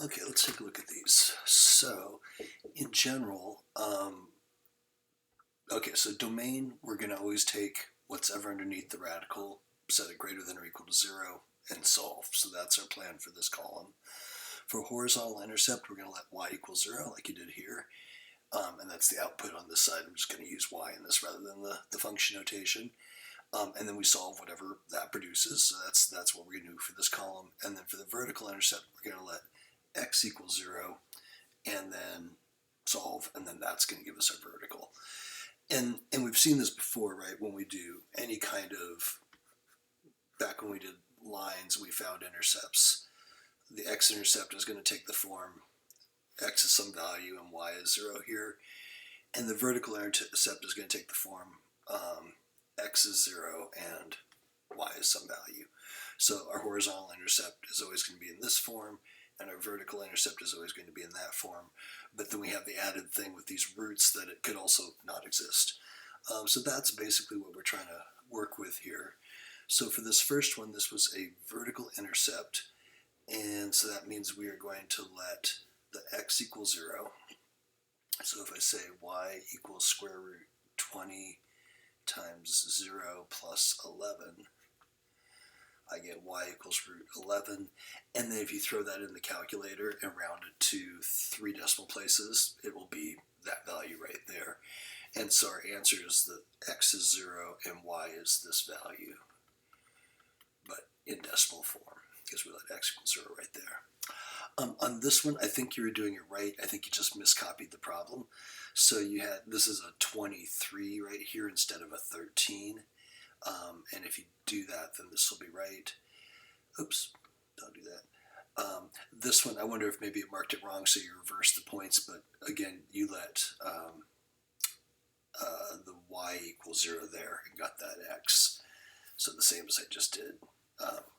Okay, let's take a look at these. So, in general, okay, so domain, we're going to always take what's ever underneath the radical, set it greater than or equal to 0, and solve. So that's our plan for this column. For horizontal intercept, we're going to let y equal 0, like you did here. And that's the output on this side. I'm just going to use y in this rather than the function notation. And then we solve whatever that produces. So that's what we're going to do for this column. And then for the vertical intercept, we're going to let x equals 0 and then solve, and then that's going to give us our vertical. And we've seen this before, right? When we do any kind of, back when we did lines, we found intercepts. The x-intercept is going to take the form x is some value and y is 0 here. And the vertical intercept is going to take the form x is 0 and y is some value. So our horizontal intercept is always going to be in this form, and our vertical intercept is always going to be in that form. But then we have the added thing with these roots that it could also not exist. So that's basically what we're trying to work with here. So for this first one, this was a vertical intercept, and so that means we are going to let the x equal 0. So if I say y equals square root 20 times 0 plus 11, I get y equals root 11, and then if you throw that in the calculator and round it to 3 decimal places, it will be that value right there. And so our answer is that x is 0 and y is this value, but in decimal form, because we let x equal 0 right there. On this one, I think you were doing it right. I think you just miscopied the problem. So you had, this is a 23 right here instead of a 13. And if you do that, then this will be right. Oops, don't do that. This one, I wonder if maybe it marked it wrong, so you reversed the points, but again, you let the y equal 0 there and got that x. So the same as I just did,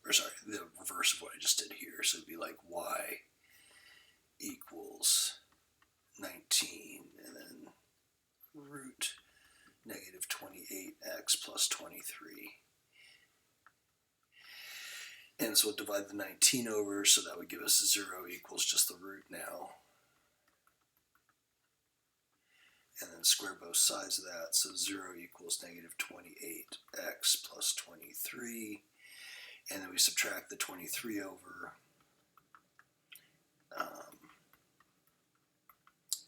or sorry, the reverse of what I just did here. So it'd be like y equals 19, and then root negative 28x plus 23. And so we'll divide the 19 over, so that would give us 0 equals just the root now. And then square both sides of that, so 0 equals negative 28x plus 23. And then we subtract the 23 over,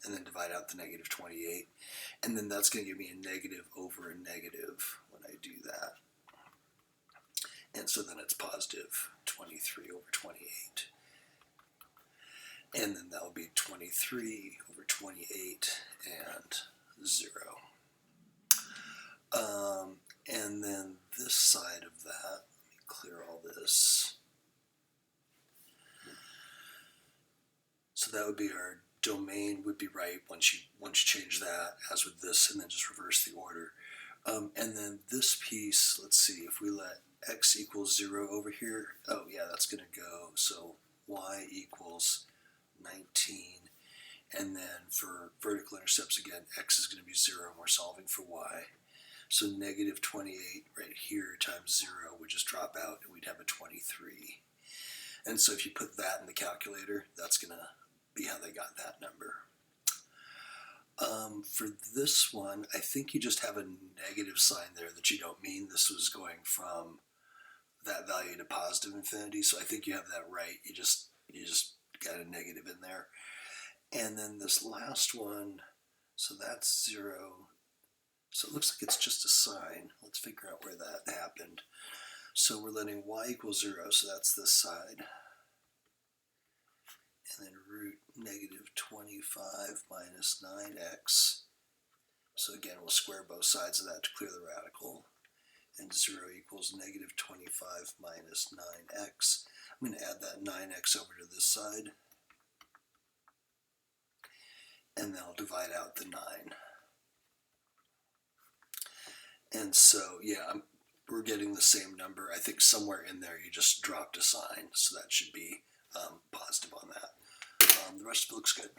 and then divide out the negative 28. And then that's going to give me a negative over a negative when I do that. And so then it's positive 23 over 28. And then that will be 23 over 28 and 0. And then this side of that, let me clear all this. So that would be our domain would be right once you change that, as with this, and then just reverse the order. And then this piece, let's see, if we let x equals 0 over here, oh yeah, that's going to go, so y equals 19, and then for vertical intercepts again, x is going to be 0, and we're solving for y. So negative 28 right here times 0 would just drop out, and we'd have a 23. And so if you put that in the calculator, that's going to be how they got that number. For this one, I think you just have a negative sign there that you don't mean. This was going from that value to positive infinity, so I think you have that right. You just got a negative in there. And then this last one, so that's 0. So it looks like it's just a sign. Let's figure out where that happened. So we're letting y equal 0, so that's this side. And then root negative 25 minus 9x. So again, we'll square both sides of that to clear the radical. And 0 equals negative 25 minus 9x. I'm going to add that 9x over to this side. And then I'll divide out the 9. And so, yeah, we're getting the same number. I think somewhere in there you just dropped a sign, so that should be positive on that. The rest of it looks good.